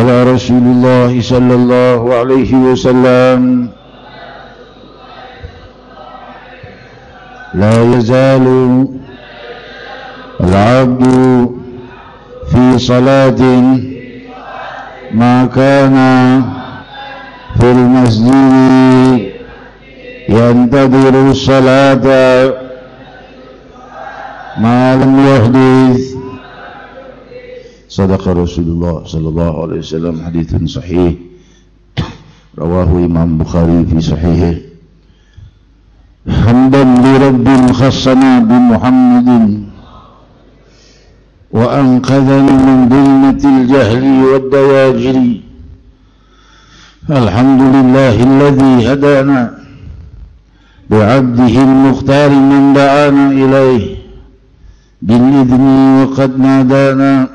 على رسول الله صلى الله عليه وسلم. لا يزال العبد في صلاة ما كان في المسجد ينتظر الصلاة ما لم يحدث. صدق Rasulullah sallallahu alaihi wasallam. Haditsun sahih rawahu Imam Bukhari fi sahihih. Hamdan li rabbin khassana bi Muhammadin wa anqadhani min dhulmatil jahli wad dawajiri. Alhamdulillahilladzi hadana bi'abdihi al-mukhtar man da'ana ilayhi bil idni wa qad nadana.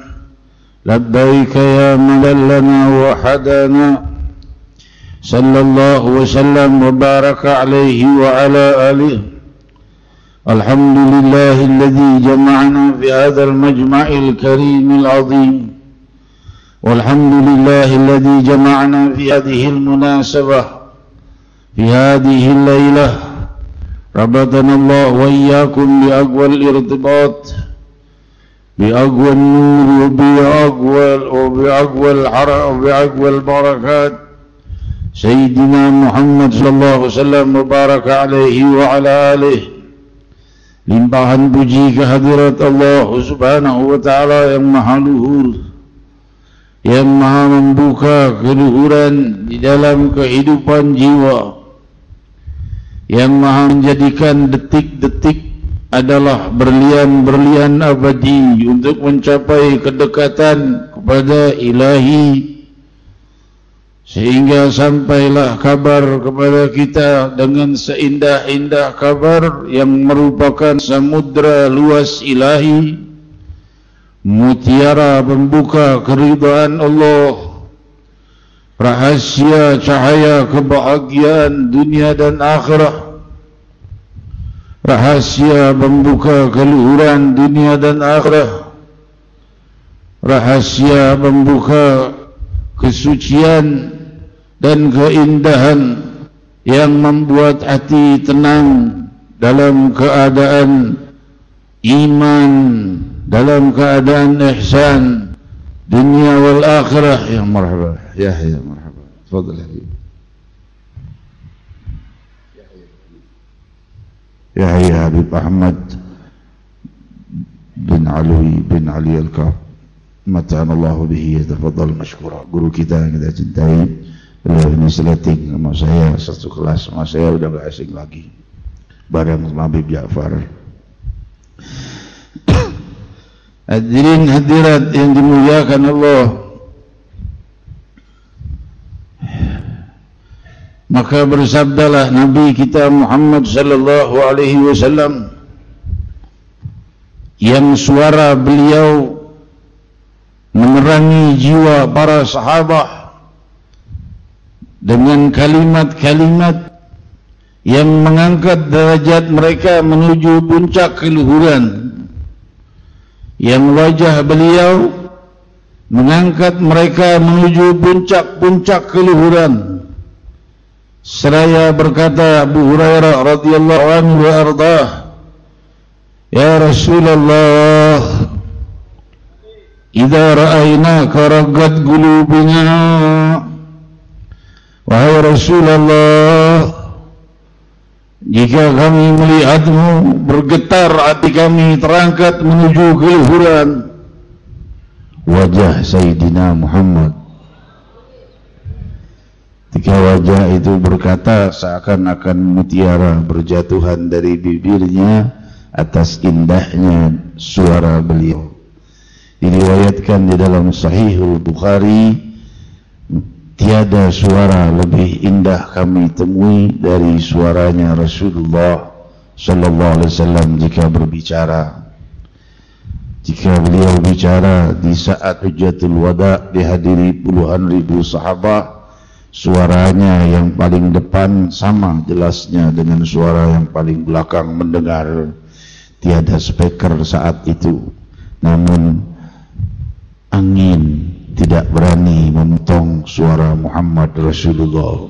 لبيك يا من لنا وحدنا. صلى الله وسلم وبارك عليه وعلى آله. الحمد لله الذي جمعنا في هذا المجمع الكريم العظيم. والحمد لله الذي جمعنا في هذه المناسبة في هذه الليلة. ربطنا الله وإياكم بأقوى الارتباط بأقوى النور وبأقوى البركات سيدنا محمد صلى الله عليه وسلم وبارك عليه وعلى آله. Limpahan puji kehadirat Allah subhanahu wa ta'ala yang maha luhur, yang maha membuka keluhuran di dalam kehidupan jiwa, yang maha menjadikan detik-detik adalah berlian-berlian abadi untuk mencapai kedekatan kepada Ilahi, sehingga sampailah kabar kepada kita dengan seindah-indah kabar yang merupakan samudra luas Ilahi, mutiara pembuka keridhaan Allah, rahasia cahaya kebahagiaan dunia dan akhirat, rahasia pembuka keluhuran dunia dan akhirat, rahasia pembuka kesucian dan keindahan yang membuat hati tenang dalam keadaan iman, dalam keadaan ihsan dunia wal akhirah. Ya marhaba, ya marhaba, tafadhal ya Habib Ahmad bin Ali Al-Kaf, mata'ana Allah bihi, tafadhal mashkura. Guru kita yang kita cintai, beliau ini seleting sama saya, satu kelas sama saya, udah gak asing lagi bareng sama Habib Ja'far. Hadirin hadirat yang dimuliakan Allah, maka bersabdalah Nabi kita Muhammad sallallahu alaihi wasallam yang suara beliau menerangi jiwa para sahabat dengan kalimat-kalimat yang mengangkat derajat mereka menuju puncak keluhuran, yang wajah beliau mengangkat mereka menuju puncak-puncak keluhuran. Seraya berkata Abu Hurairah radhiyallahu anhu wa ardhah, ya Rasulullah, idza ra'aynaka raggat qulubuna. Wahai Rasulullah, jika kami melihatmu, bergetar hati kami, terangkat menuju keluhuran. Wajah Sayyidina Muhammad, ketika wajah itu berkata, seakan-akan mutiara berjatuhan dari bibirnya atas indahnya suara beliau. Diriwayatkan di dalam Sahihul Bukhari, tiada suara lebih indah kami temui dari suaranya Rasulullah sallallahu alaihi wasallam jika berbicara. Jika beliau bicara di saat Hujjatul Wada dihadiri puluhan ribu sahabat, suaranya yang paling depan sama jelasnya dengan suara yang paling belakang mendengar. Tiada speaker saat itu, namun angin tidak berani memotong suara Muhammad Rasulullah.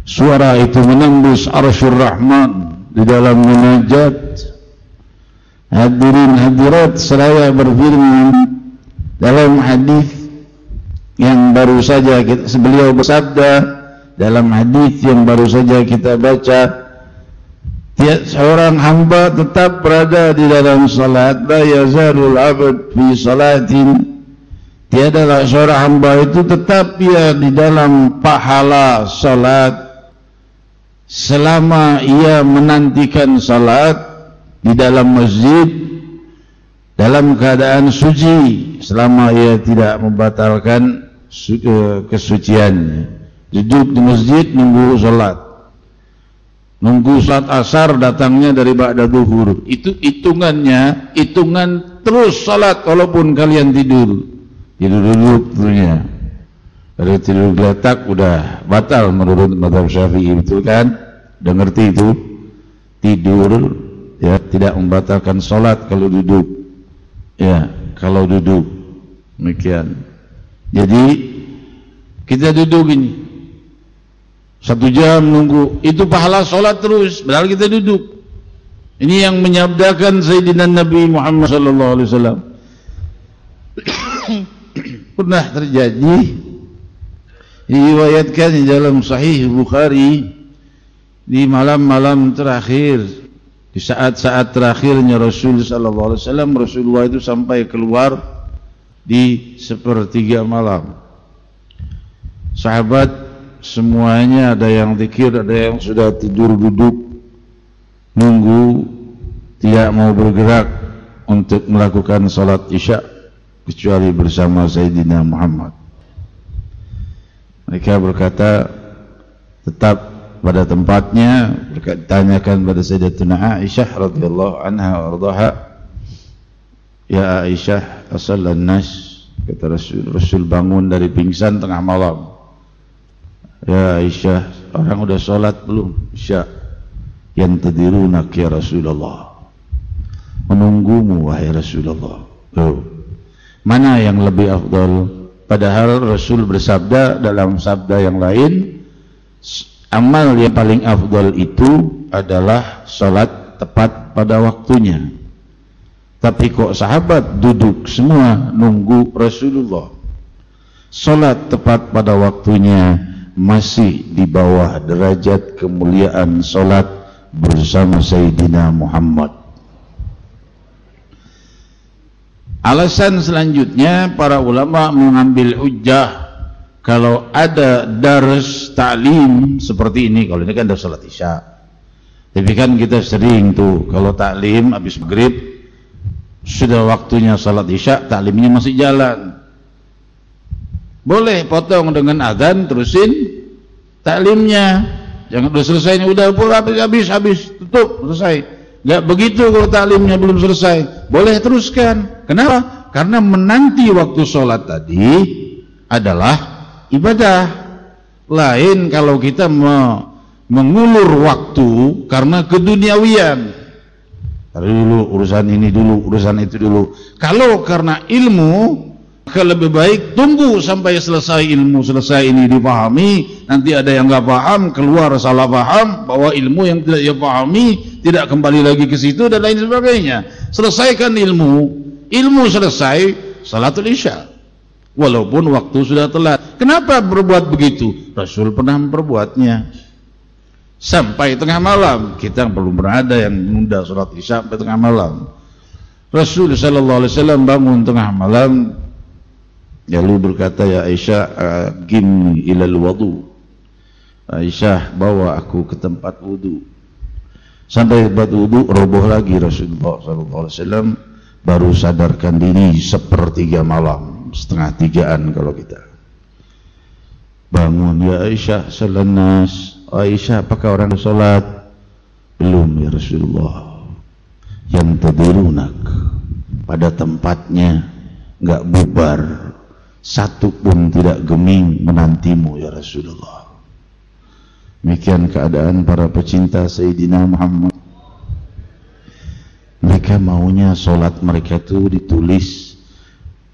Suara itu menembus Arsyur Rahman di dalam munajat. Hadirin hadirat, seraya berfirman dalam hadis yang baru saja beliau bersabda, dalam hadis yang baru saja kita baca, tiap seorang hamba tetap berada di dalam salat. La yazalul abd fi salatin, tiadalah seorang hamba itu tetap ia di dalam pahala salat selama ia menantikan salat di dalam masjid dalam keadaan suci, selama ia tidak membatalkan kesuciannya. Duduk di masjid nunggu salat, nunggu salat asar datangnya dari ba'da zuhur, itu hitungannya hitungan terus salat walaupun kalian tidur. Tidur duduk tentunya. Kalau tidur geletak udah batal menurut mazhab Syafi'i, betul kan? Udah ngerti itu? Tidur ya tidak membatalkan sholat kalau duduk. Ya, kalau duduk. Demikian. Jadi kita duduk ini 1 jam nunggu, itu pahala sholat terus, padahal kita duduk. Ini yang menyabdakan Sayyidina Nabi Muhammad sallallahu alaihi wasallam. Pernah terjadi, diriwayatkan di dalam Sahih Bukhari, di malam-malam terakhir, di saat-saat terakhirnya Rasul sallallahu alaihi wasallam, Rasulullah itu sampai keluar di 1/3 malam. Sahabat semuanya ada yang zikir, ada yang sudah tidur duduk nunggu, tidak mau bergerak untuk melakukan salat Isya kecuali bersama Sayyidina Muhammad. Mereka berkata tetap pada tempatnya. Bertanyakan pada Sayyidatuna Aisyah radhiyallahu anha wa radhaha, Ya Aisyah, asallan nas, kata Rasul bangun dari pingsan tengah malam. Ya Aisyah, orang udah sholat belum? Isya. Yantadirunak ya Rasulullah, menunggumu wahai Rasulullah. Mana yang lebih afdal? Padahal Rasul bersabda dalam sabda yang lain, amal yang paling afdal itu adalah salat tepat pada waktunya. Tapi kok sahabat duduk semua nunggu Rasulullah. Salat tepat pada waktunya masih di bawah derajat kemuliaan salat bersama Sayyidina Muhammad. Alasan selanjutnya, para ulama mengambil hujjah kalau ada dars ta'lim seperti ini. Kalau ini kan ada salat isya, tapi kan kita sering tuh kalau ta'lim habis maghrib sudah waktunya salat isya, ta'limnya masih jalan. Boleh potong dengan azan, terusin ta'limnya. Jangan udah selesai, udah habis tutup, selesai. Nggak begitu kalau ta'limnya belum selesai, boleh teruskan. Kenapa? Karena menanti waktu sholat tadi adalah ibadah. Lain kalau kita mengulur waktu karena keduniawian. Tadi dulu urusan ini dulu, urusan itu dulu. Kalau karena ilmu, maka lebih baik tunggu sampai selesai ilmu, selesai ini dipahami. Nanti ada yang nggak paham, keluar salah paham, bahwa ilmu yang tidak dia pahami tidak kembali lagi ke situ dan lain sebagainya. Selesaikan ilmu selesai, salatul isya, walaupun waktu sudah telat. Kenapa berbuat begitu? Rasul pernah memperbuatnya sampai tengah malam. Kita belum berada yang menunda salat isya sampai tengah malam. Rasul sallallahu alaihi wasallam bangun tengah malam, lalu berkata, ya Aisyah, gimni ilal wudu. Aisyah, bawa aku ke tempat wudu. Sampai tempat wudu, roboh lagi Rasulullah sallallahu alaihi wasallam, baru sadarkan diri sepertiga malam, setengah tigaan kalau kita. Bangun, ya Aisyah, salat nas. Aisyah, apakah orang sholat? Belum ya Rasulullah. Yang tadirunak, pada tempatnya, nggak bubar, satu pun tidak geming menantimu ya Rasulullah. Demikian keadaan para pecinta Sayyidina Muhammad. Mereka maunya sholat mereka itu ditulis,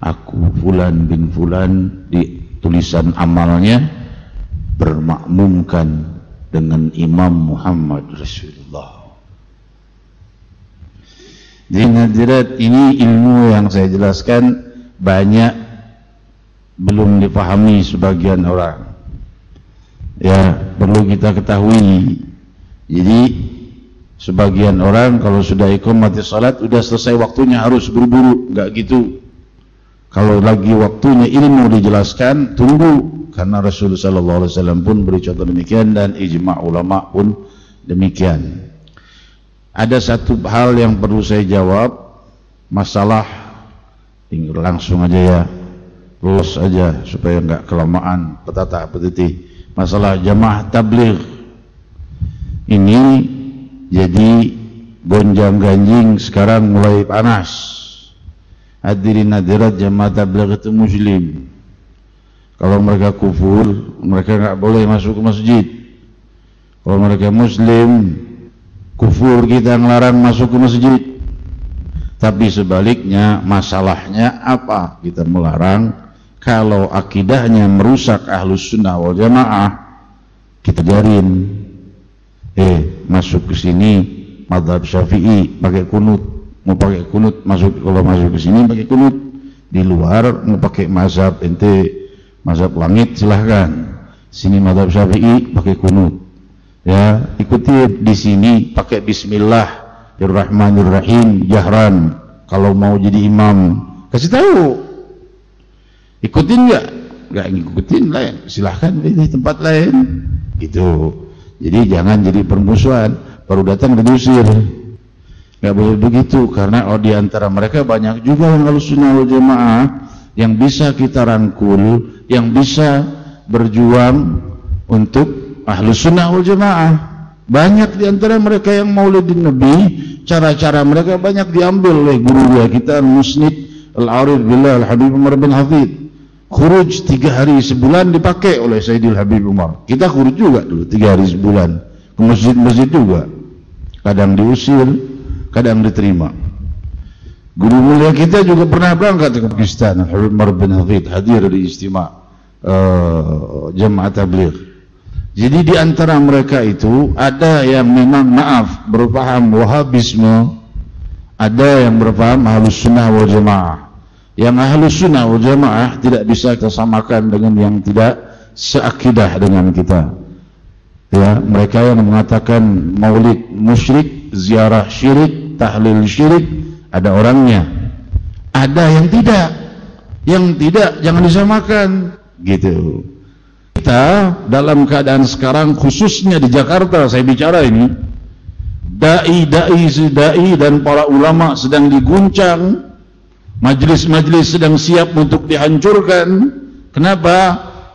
aku Fulan bin Fulan, di tulisan amalnya bermakmumkan dengan Imam Muhammad Rasulullah. Jadi hadirat, ini ilmu yang saya jelaskan banyak belum dipahami sebagian orang. Ya, perlu kita ketahui. Jadi sebagian orang kalau sudah iqamati salat udah selesai waktunya harus buru-buru, enggak gitu. Kalau lagi waktunya ilmu dijelaskan, tunggu. Karena Rasulullah sallallahu alaihi wasallam pun beri contoh demikian, dan ijma' ulama pun demikian. Ada satu hal yang perlu saya jawab, masalah langsung aja ya, lulus aja supaya enggak kelamaan petata petiti. Masalah jamaah tabligh ini jadi gonjang-ganjing sekarang mulai panas. Hadirin hadirat, jamaah tabligh itu muslim. Kalau mereka kufur, mereka nggak boleh masuk ke masjid. Kalau mereka muslim, kufur kita ngelarang masuk ke masjid. Tapi sebaliknya, masalahnya apa? Kita melarang kalau akidahnya merusak ahlus sunnah wal jamaah, kita jarin. Masuk ke sini mazhab Syafi'i pakai kunut, mau pakai kunut masuk, kalau masuk ke sini pakai kunut. Di luar mau pakai mazhab ente, mazhab langit silahkan. Sini mazhab Syafi'i pakai kunut. Ya, ikuti di sini pakai Bismillahirrahmanirrahim jahran. Kalau mau jadi imam, kasih tahu. Ikutin nggak? Nggak ngikutin lain, silahkan di tempat lain. Gitu. Jadi jangan jadi permusuhan. Baru datang diusir. Nggak boleh begitu, karena di antara mereka banyak juga yang Ahlussunnah wal Jamaah yang bisa kita rangkul, yang bisa berjuang untuk Ahlussunnah wal Jamaah. Banyak di antara mereka yang maulidin Nabi, cara-cara mereka banyak diambil oleh guru kita Al-Musnid Al-Arif Billah Al-Habib Umar bin Hafid. Khuruj 3 hari sebulan dipakai oleh Sayyidil Habib Umar. Kita khuruj juga dulu 3 hari sebulan ke masjid-masjid juga. Kadang diusir, kadang diterima. Guru mulia kita juga pernah berangkat ke Pakistan, Al-Habib Umar bin Hafid, hadir di istimewa Jamaah Tabligh. Jadi di antara mereka itu ada yang memang maaf berpaham Wahabisme, ada yang berpaham Ahlus Sunnah wal Jamaah. Yang Ahlus Sunnah wal Jamaah tidak bisa kita samakan dengan yang tidak seakidah dengan kita. Ya, mereka yang mengatakan Maulid musyrik, ziarah syirik, tahlil syirik, ada orangnya. Ada yang tidak. Yang tidak jangan disamakan, gitu. Kita dalam keadaan sekarang, khususnya di Jakarta saya bicara ini, dai dan para ulama sedang diguncang, majlis-majlis sedang siap untuk dihancurkan. Kenapa?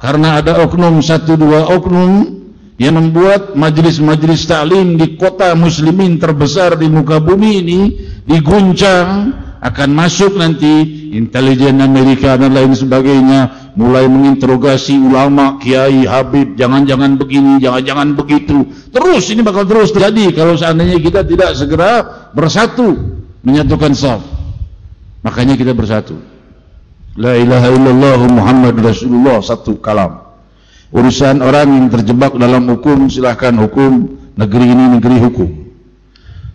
Karena ada oknum, 1-2 oknum yang membuat majlis-majlis taklim di kota muslimin terbesar di muka bumi ini diguncang. Akan masuk nanti intelijen Amerika dan lain sebagainya, mulai menginterogasi ulama, kiai, habib, jangan-jangan begini, jangan-jangan begitu. Terus ini bakal terus terjadi kalau seandainya kita tidak segera bersatu, menyatukan saf. Makanya kita bersatu. La ilaha illallah Muhammad Rasulullah, satu kalam. Urusan orang yang terjebak dalam hukum, silahkan hukum. Negeri ini negeri hukum.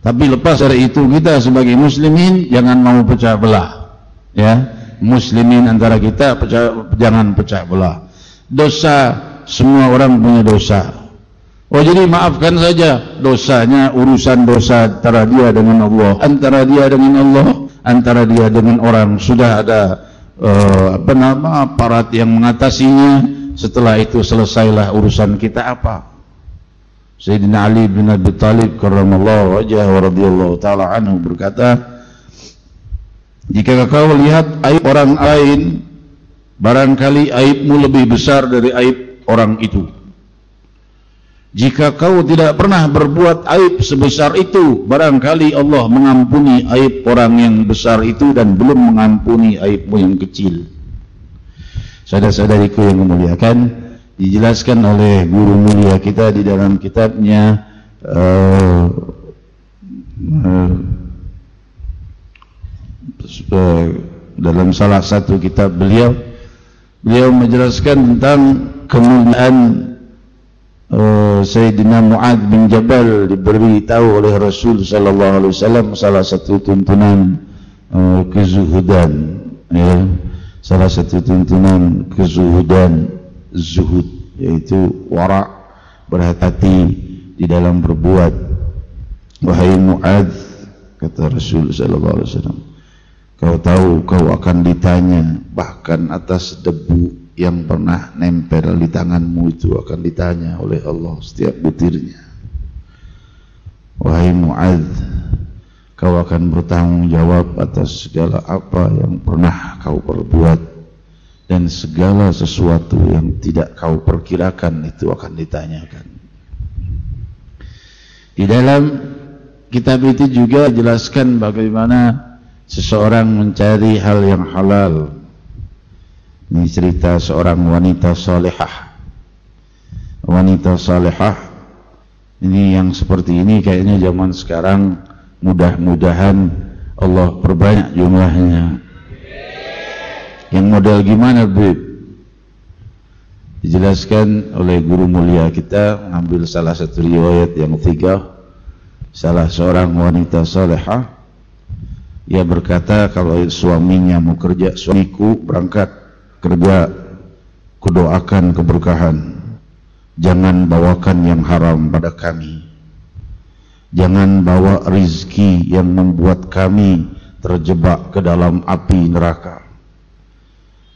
Tapi lepas dari itu, kita sebagai muslimin jangan mau pecah belah. Ya, muslimin antara kita jangan pecah belah. Dosa, semua orang punya dosa. Oh, jadi maafkan saja dosanya, urusan dosa antara dia dengan Allah, antara dia dengan Allah, antara dia dengan orang. Sudah ada aparat yang mengatasinya. Setelah itu selesailah urusan kita apa? Sayyidina Ali bin Abi Thalib karramallahu wajhahu wa radhiyallahu ta'ala anhu berkata, jika kau lihat aib orang lain, barangkali aibmu lebih besar dari aib orang itu. Jika kau tidak pernah berbuat aib sebesar itu, barangkali Allah mengampuni aib orang yang besar itu dan belum mengampuni aibmu yang kecil. Saudara-saudariku yang memuliakan, dijelaskan oleh guru mulia kita di dalam kitabnya dalam salah satu kitab beliau menjelaskan tentang kemuliaan Sayyidina Mu'adz bin Jabal. Diberi tahu oleh Rasul sallallahu alaihi wasallam salah satu tuntunan kezuhudan, ya. Salah satu tuntunan kezuhudan, zuhud, yaitu wara', berhati-hati di dalam berbuat. Wahai Mu'adz, kata Rasul sallallahu alaihi wasallam, kau tahu kau akan ditanya, bahkan atas debu yang pernah nempel di tanganmu itu akan ditanya oleh Allah setiap butirnya. Wahai Mu'adz, kau akan bertanggung jawab atas segala apa yang pernah kau perbuat, dan segala sesuatu yang tidak kau perkirakan itu akan ditanyakan. Di dalam kitab itu juga dijelaskan bagaimana seseorang mencari hal yang halal. Ini cerita seorang wanita salihah. Wanita salihah ini yang seperti ini kayaknya zaman sekarang mudah-mudahan Allah perbanyak jumlahnya. Yang model gimana, Beb? Dijelaskan oleh guru mulia kita, mengambil salah satu riwayat yang tiga. Salah seorang wanita salihah, ia berkata, kalau suaminya mau kerja, suamiku berangkat kerja, kudoakan keberkahan. Jangan bawakan yang haram pada kami. Jangan bawa rizki yang membuat kami terjebak ke dalam api neraka.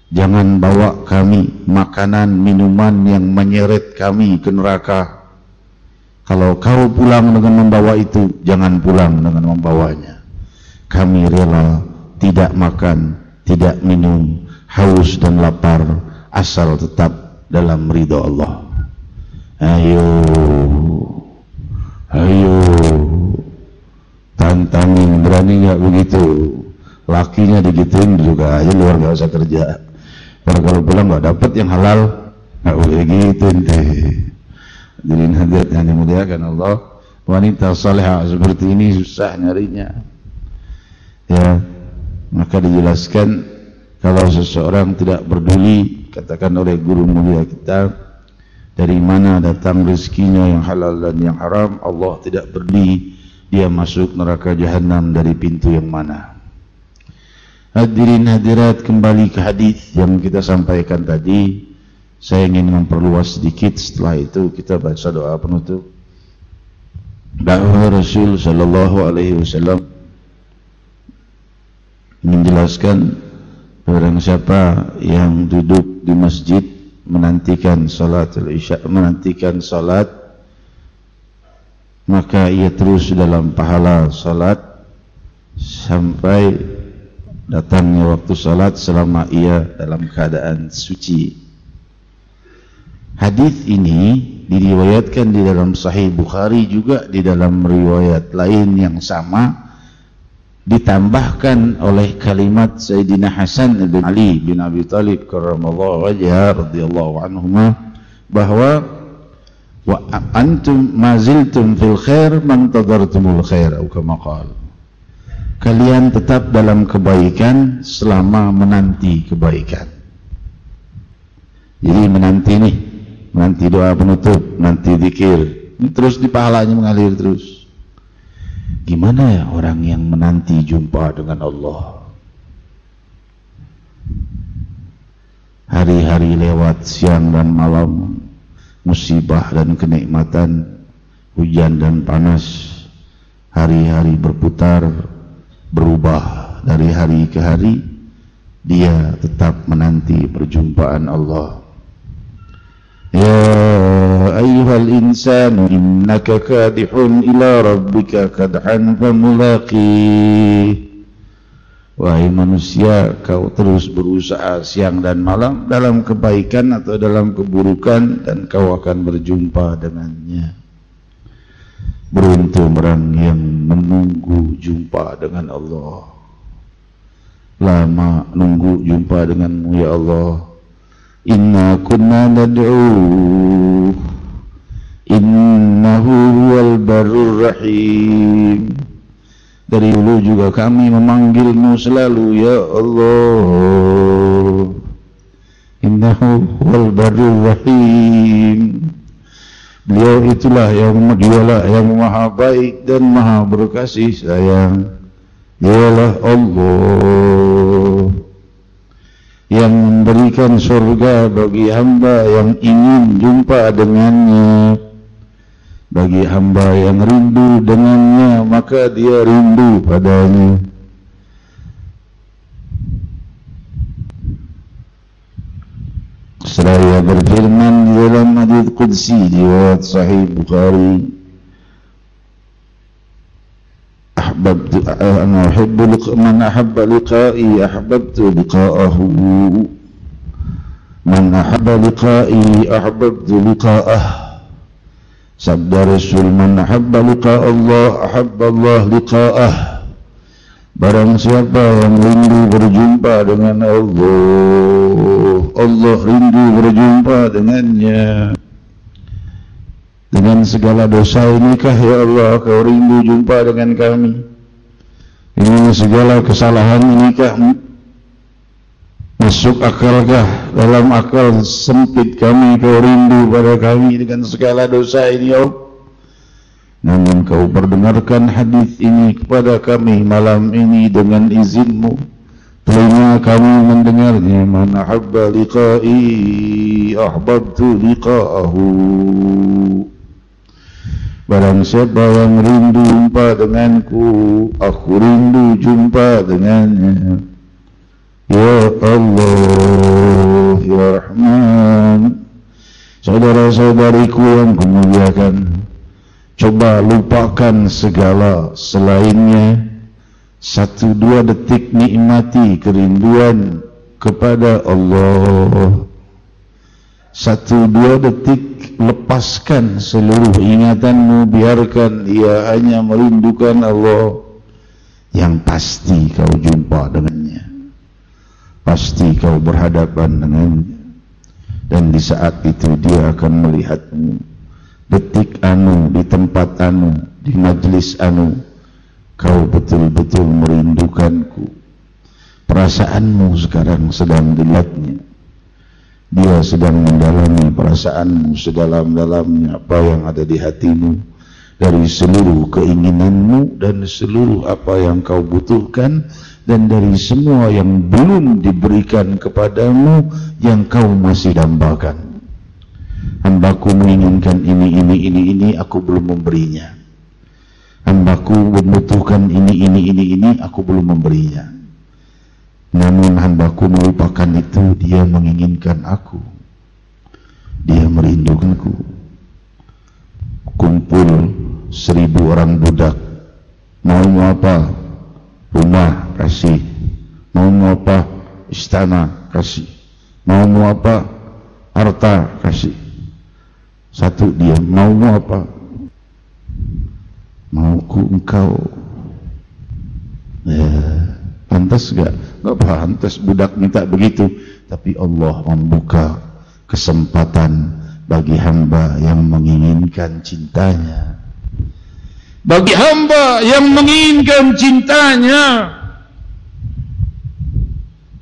Jangan bawa kami makanan, minuman yang menyeret kami ke neraka. Kalau kau pulang dengan membawa itu, jangan pulang dengan membawanya. Kami rela tidak makan, tidak minum, haus dan lapar, asal tetap dalam ridha Allah. Ayo, Ayo, tantangin, berani nggak begitu? Lakinya digituin juga aja, luar nggak usah kerja. Kalau pulang nggak dapat yang halal, nggak boleh gitu teh. Jadi hadirat yang dimuliakan Allah, wanita salihah seperti ini susah nyarinya. Ya, maka dijelaskan kalau seseorang tidak peduli, katakan oleh guru mulia kita, dari mana datang rezekinya yang halal dan yang haram, Allah tidak peduli dia masuk neraka jahanam dari pintu yang mana. Hadirin hadirat, kembali ke hadis yang kita sampaikan tadi. Saya ingin memperluas sedikit, setelah itu kita baca doa penutup. Dakwah Rasul sallallahu alaihi wasallam menjelaskan barang siapa yang duduk di masjid menantikan salatul isya, menantikan salat, maka ia terus dalam pahala salat sampai datangnya waktu salat selama ia dalam keadaan suci. Hadis ini diriwayatkan di dalam Sahih Bukhari, juga di dalam riwayat lain yang sama ditambahkan oleh kalimat Sayyidina Hasan bin Ali bin Abi Thalib karramallahu wajhahu radhiyallahu anhuma, bahwa wa antum maziltum fil khair man tadartumul khair, atau kama qala, kalian tetap dalam kebaikan selama menanti kebaikan. Jadi menanti nih, menanti doa penutup, nanti zikir, ini terus di pahalanya mengalir terus. Gimana ya orang yang menanti jumpa dengan Allah? Hari-hari lewat, siang dan malam, musibah dan kenikmatan, hujan dan panas, hari-hari berputar, berubah dari hari ke hari, dia tetap menanti perjumpaan Allah. Ya ayyuhal insanu innaka kadihun ila rabbika kadhan famulaqih. Wahai manusia, kau terus berusaha siang dan malam dalam kebaikan atau dalam keburukan, dan kau akan berjumpa dengannya. Beruntung orang yang menunggu jumpa dengan Allah. Lama nunggu jumpa denganmu ya Allah. Inna kunna nad'u innahu huwal barur rahim. Dari dulu juga kami memanggilmu selalu ya Allah. Innahu huwal barur rahim. Beliau itulah yang dialah yang maha baik dan maha berkasih sayang. Dialah Allah yang memberikan surga bagi hamba yang ingin jumpa dengannya. Bagi hamba yang rindu dengannya, maka dia rindu padanya. Seraya berfirman di dalam hadits qudsi riwayat Sahih Bukhari, ahbabtu ana uhibbu man ahabba liqa'i ahbabtu liqa'ahu, man ahabba liqa'i ahbabtu liqa'ah. Sabda Rasul, man ahabba liqa' Allah ahabba Allah liqa'ah. Barang siapa yang rindu berjumpa dengan Allah, Allah rindu berjumpa dengannya. Dengan segala dosa inikah ya Allah kau rindu jumpa dengan kami? Dengan segala kesalahan inikah masuk akalkah dalam akal sempit kami kau rindu pada kami dengan segala dosa ini ya Allah? Namun kau perdengarkan hadis ini kepada kami malam ini dengan izinmu. Telinga kami mendengarnya. Man ahabba liqa'i ahbabtu liqa'ahu. Barang siapa yang rindu jumpa denganku, aku rindu jumpa dengannya. Ya Allah, Ya Rahman. Saudara-saudariku yang kumuliakan, coba lupakan segala selainnya. 1-2 detik nikmati kerinduan kepada Allah. 1-2 detik lepaskan seluruh ingatanmu, biarkan ia hanya merindukan Allah yang pasti kau jumpa dengannya, pasti kau berhadapan dengannya, dan di saat itu dia akan melihatmu detik anu, di tempat anu, di majlis anu kau betul-betul merindukanku. Perasaanmu sekarang sedang dilihatnya, dia sedang mendalami perasaanmu sedalam-dalamnya, apa yang ada di hatimu, dari seluruh keinginanmu dan seluruh apa yang kau butuhkan, dan dari semua yang belum diberikan kepadamu yang kau masih dambakan. Hambaku menginginkan ini, aku belum memberinya. Hambaku membutuhkan ini, aku belum memberinya. Namun hambaku melupakan itu, dia menginginkan aku, dia merindukanku. Kumpul 1000 orang budak, mau apa? Rumah kasih. Mau apa? Istana kasih. Mau apa? Harta kasih. Satu dia, mau apa? Mauku engkau. Ya, pantas gak? Gak pantas budak minta begitu. Tapi Allah membuka kesempatan bagi hamba yang menginginkan cintanya. Bagi hamba yang menginginkan cintanya,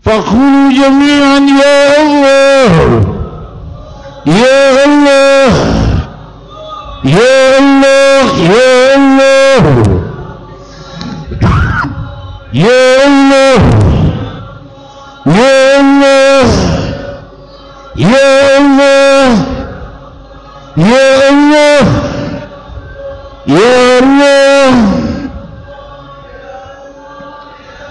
faqulu jami'an ya Allah, ya Allah, ya Allah, ya Allah, ya Allah, ya Allah, ya Allah, ya Allah, ya Allah.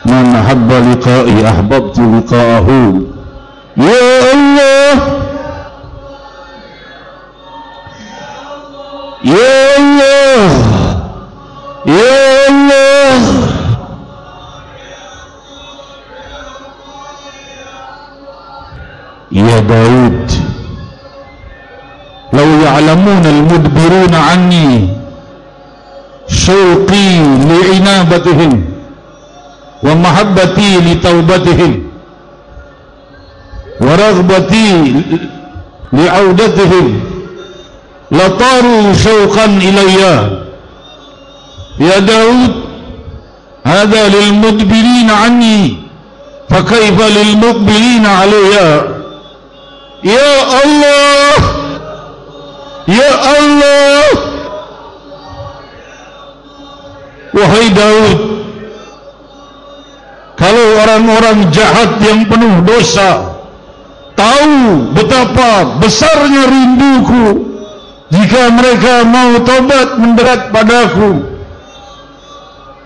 Man habba liqa'i ahbabtu liqa'ahu. Ya Allah, ya Allah, ya Allah. Ya Daud, law ya'lamuna al-mudbiruna anni syauqi li'inabatihim wa mahabbati li taubatihim wa raghbati li'audatihim lataru syauqan ilayya. Ya Daud, hadha lil mudbirina anni fa kaifa lil muqbilina alayya. Ya Allah, ya Allah. Wahai Daud, kalau orang-orang jahat yang penuh dosa tahu betapa besarnya rinduku, jika mereka mau tobat mendekat padaku,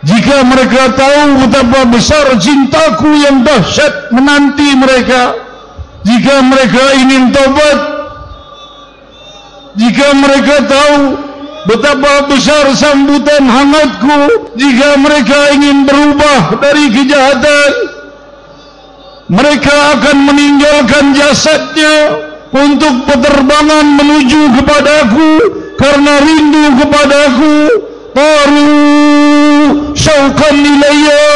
jika mereka tahu betapa besar cintaku yang dahsyat menanti mereka, jika mereka ingin tobat, jika mereka tahu betapa besar sambutan hangatku, jika mereka ingin berubah dari kejahatan, mereka akan meninggalkan jasadnya untuk penerbangan menuju kepadaku karena rindu kepadaku. Taru syauqan ilayya.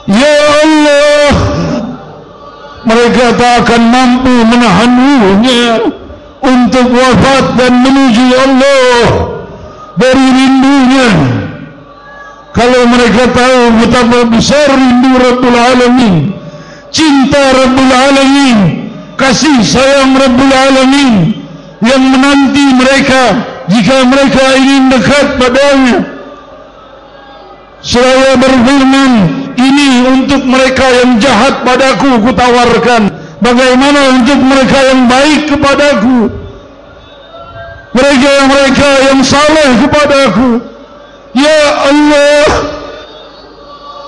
Ya Allah, mereka tak akan mampu menahan ruhnya untuk wafat dan menuju Allah dari rindunya. Kalau mereka tahu betapa besar rindu Rabbul Alamin, cinta Rabbul Alamin, kasih sayang Rabbul Alamin yang menanti mereka jika mereka ingin dekat padanya. Saya berfirman, ini untuk mereka yang jahat padaku kutawarkan, bagaimana untuk mereka yang baik kepadaku, mereka yang saleh kepadaku. Ya Allah,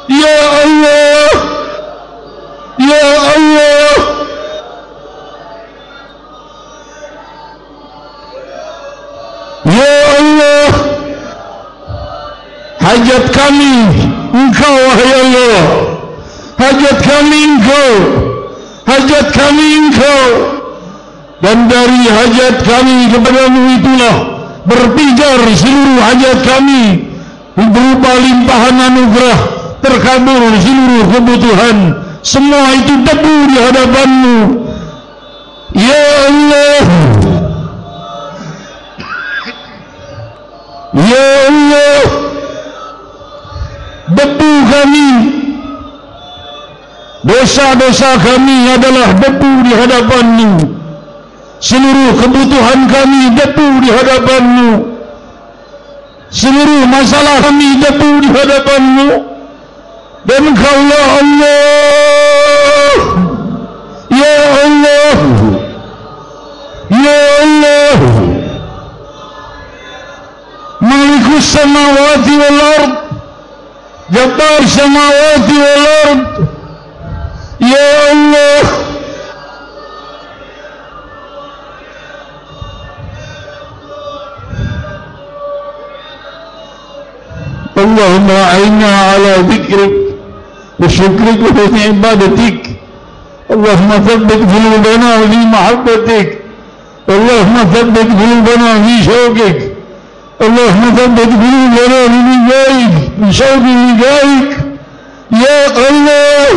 ya Allah, ya Allah. Ya Allah, hajat kami Engkau, wahai Allah, hajat kami Engkau, hajat kami Engkau. dan dari hajat kami kepadamu itulah berpijar seluruh hajat kami berupa limpahan anugerah, terkabul seluruh kebutuhan, semua itu debu di hadapanmu ya Allah. Ya Allah, debu kami, dosa-dosa kami adalah debu di hadapanmu, seluruh kebutuhan kami debu di hadapanmu, seluruh masalah kami debu di hadapanmu, dan Engkaulah Allah. Ya Allah, Ya Allah, Malikus samawati wal ard, Jabbar samawati wal ard. Ya Allah, Allahumma a'inna ala dhikrik wa syukrik wa husni ibadatik. Allahumma thabbit qulubana fi mahabbatik. Allahumma thabbit qulubana fi syauqik. Allahumma thabbit qulubana fi lijaik, fi syauqi lijaik. Ya Allah,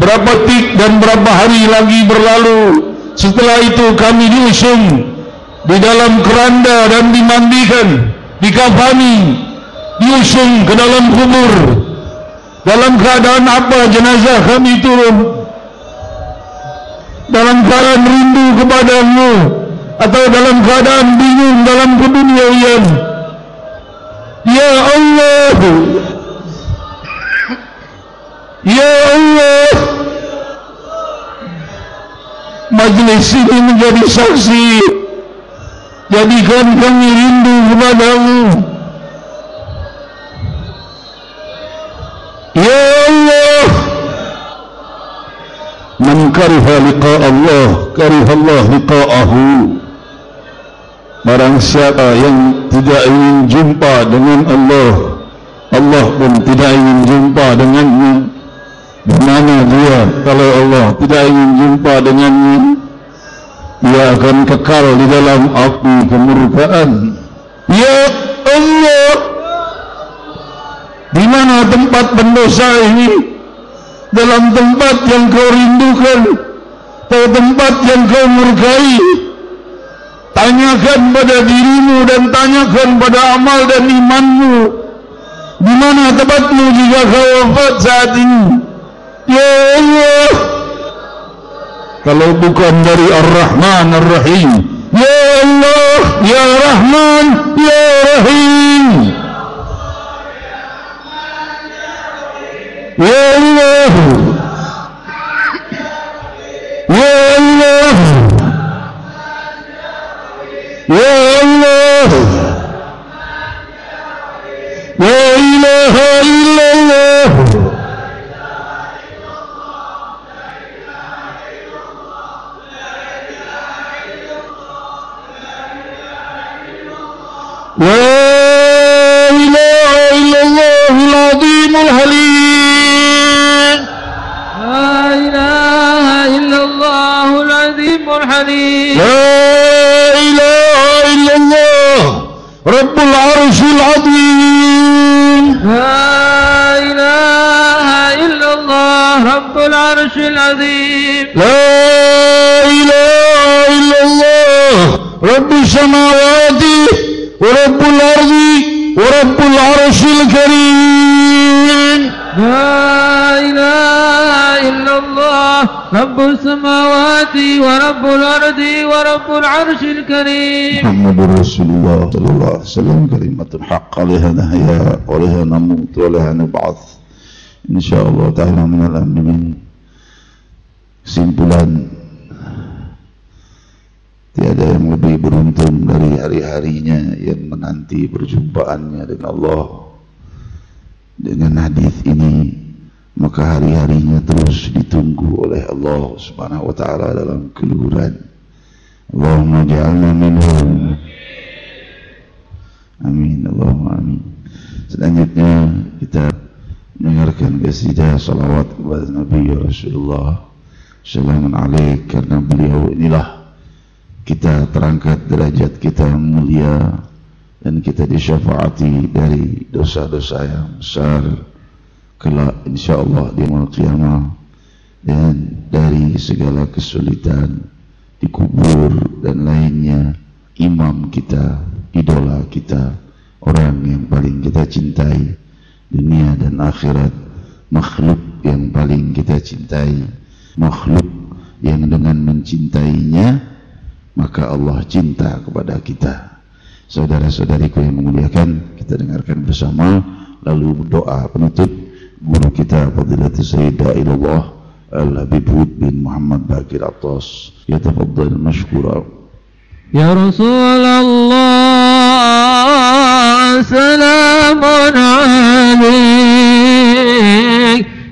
berapa tik dan berapa hari lagi berlalu, setelah itu kami diusung di dalam keranda dan dimandikan, dikafani, diusung ke dalam kubur. Dalam keadaan apa jenazah kami turun? Dalam keadaan rindu kepadamu atau dalam keadaan bingung dalam keduniaan? Ya Allah, Ya Allah, majlis ini menjadi saksi, jadikan kami rindu kepadamu. Ya Allah, man kariha liqa Allah, kariha Allah liqa'ahu. Barang siapa yang tidak ingin jumpa dengan Allah, Allah pun tidak ingin jumpa dengannya. Di mana dia kalau Allah tidak ingin jumpa dengannya? Dia akan kekal di dalam api kemurkaan. Ya Allah, di mana tempat pendosa ini? Dalam tempat yang kau rindukan atau tempat yang kau murkai? Tanyakan pada dirimu dan tanyakan pada amal dan imanmu, di mana tempatmu jika kau wafat saat ini? Ya Allah, kalau bukan dari Ar-Rahman Ar-Rahim. Ya Allah, Ya Rahman, Ya Rahim. Ya Allah, Ya Allah, Ya Allah, La ilaha illallah. La ilaha illallah al-azimul halim. La ilaha illallah al-azimul halim. La ilaha illallah rabbul arshil azim. La ilaha illallah rabbul arshil azim. La ilaha illallah rabbus samawati wa rabbul ardi wa rabbul arshil karim. La ilaha illallah rabbus samawati wa rabbul ardi wa rabbul arshil karim. Muhammadur Rasulullah sallallahu alaihi wasallam, kalimatul haqq, alaiha nahya wa alaiha namut wa alaiha nub'ats insyaallah ta'ala minal aminin. Kesimpulan, tiada yang lebih beruntung dari hari-harinya yang menanti perjumpaannya dengan Allah. Dengan hadis ini, maka hari-harinya terus ditunggu oleh Allah Subhanahu wa taala dalam keluhuran. Allahumma ja'alna minhum. Amin, Allahumma amin. Selanjutnya kita mendengarkan qasidah salawat kepada Nabi Rasulullah Salamun alaik, karena beliau inilah kita terangkat derajat kita yang mulia dan kita disyafaati dari dosa-dosa yang besar kelak insyaallah di yaumul qiyamah, dan dari segala kesulitan di kubur dan lainnya. Imam kita, idola kita, orang yang paling kita cintai dunia dan akhirat, makhluk yang paling kita cintai, makhluk yang dengan mencintainya maka Allah cinta kepada kita. Saudara-saudariku yang memuliakan, kita dengarkan bersama lalu doa penutup guru kita Fadilatul Sayyid Da'ilullah Al-Habib bin Muhammad Baqir Attas. Yatafaddal mashkura. Ya Rasulullah, salamun alaik,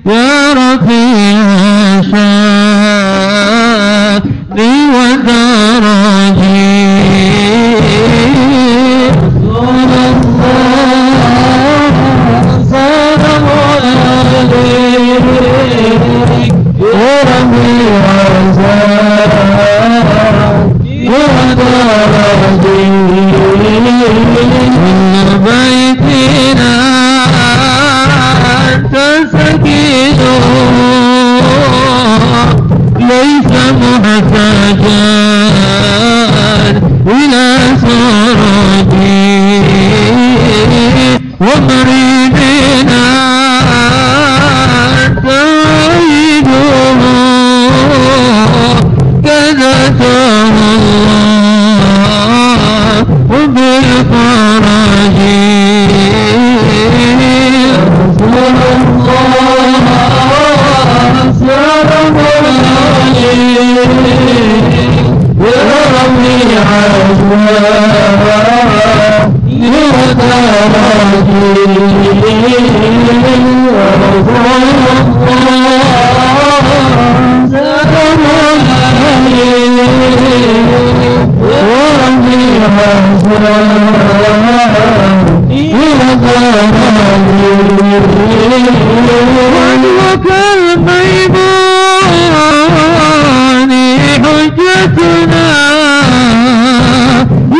ya Rafi'a sya'ni wa daraji. Rasulullah, salamun alaik, ya Rafi'a sya'ni wa daraji. Min baitina anta sakinu laysa muhtajan ila suraji. Wa maridina anta aiduhu kadatahu بالفرج. رسول الله سلام عليك يا ربي عزواني ودرجي. رسول الله سلام وكالميمون حجتنا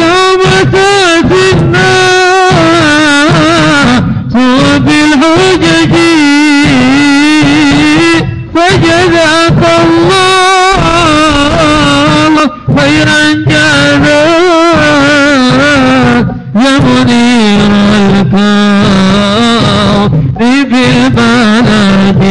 يوم تاتنا بالحجج. فجزاك الله خيرا جزاك يا منير الكون بالبلد.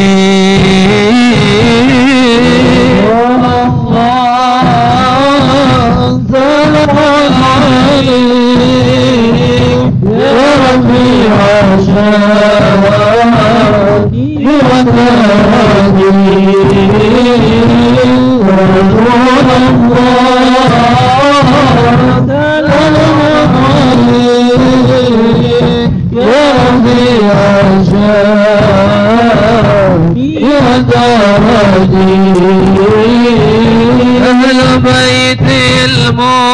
الله سلام عليك يا ربي عشاني وتهدي. رسول الله سلام عليك يا ربي عشاني ودرجي. أهل بيت المصطفى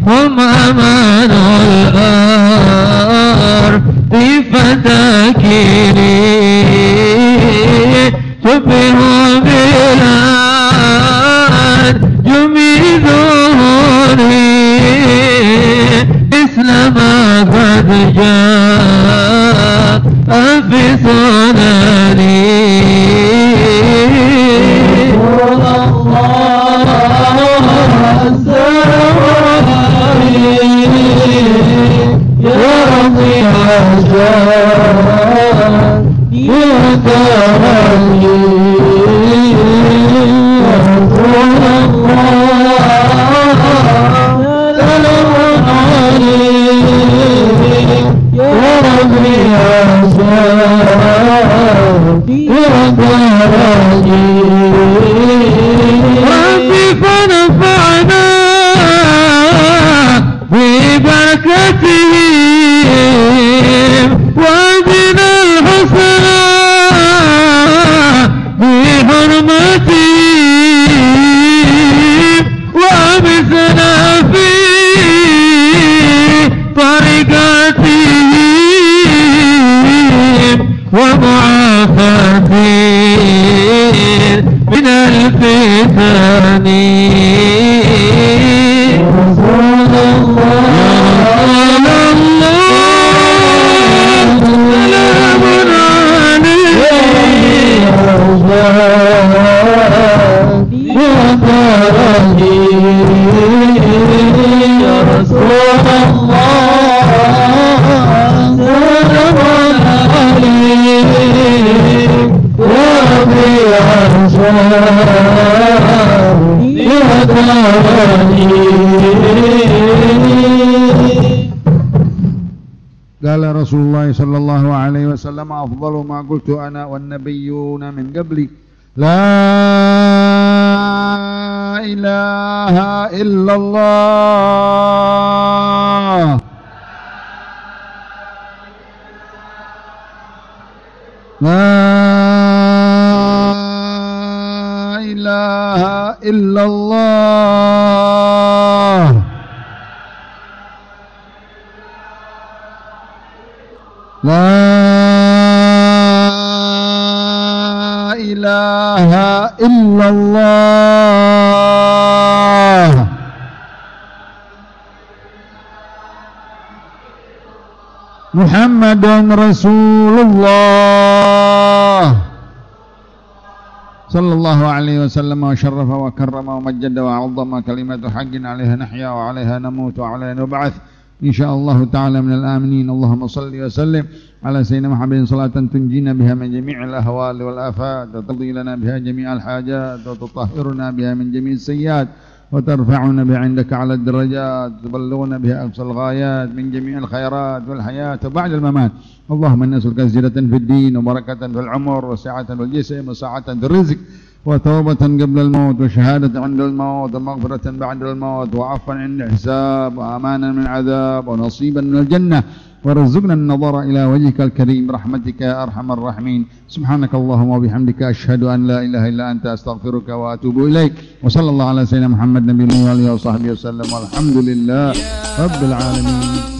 هم أمان الأرض فتاكري. شبهوا بلاد جميلوني إسلام قد جاء في سنني. الله السلام عليك يا ربي عشاني ودرجي. رسول الله سلام عليك يا ربي عشاني ودرجي. ربي فنفعنا ببركتهم وزنا الحسنى ومعافاتي من الفتن رسول قال رسول الله صلى الله عليه وسلم أفضل ما قلت أنا والنبيون من قبلي لا إله إلا الله لا إله إلا الله لا إله إلا الله محمد رسول الله صلى الله عليه وسلم وشرف وكرم ومجد وعظم كلمة حق عليها نحيا وعليها نموت وعليها نبعث إن شاء الله تعالى من الآمنين. اللهم صل وسلم على سيدنا محمد صلاة تنجينا بها من جميع الأهوال والآفات وتقضي لنا بها جميع الحاجات وتطهرنا بها من جميع السيئات وترفعنا بها عندك على الدرجات وتبلغنا بها أقصى الغايات من جميع الخيرات والحياة وبعد الممات. اللهم نسألك زيادة في الدين وبركة في العمر وسعة في الجسم وسعة في الرزق وتوبة قبل الموت وشهادة عند الموت ومغفرة بعد الموت وعفوا عند الحساب وأمانا من عذاب ونصيبا من الجنة ورزقنا النظر إلى وجهك الكريم برحمتك يا أرحم الراحمين. سبحانك اللهم وبحمدك أشهد أن لا إله إلا أنت أستغفرك وأتوب إليك وصلى الله على سيدنا محمد نبي الله وصحبه وسلم والحمد لله رب العالمين.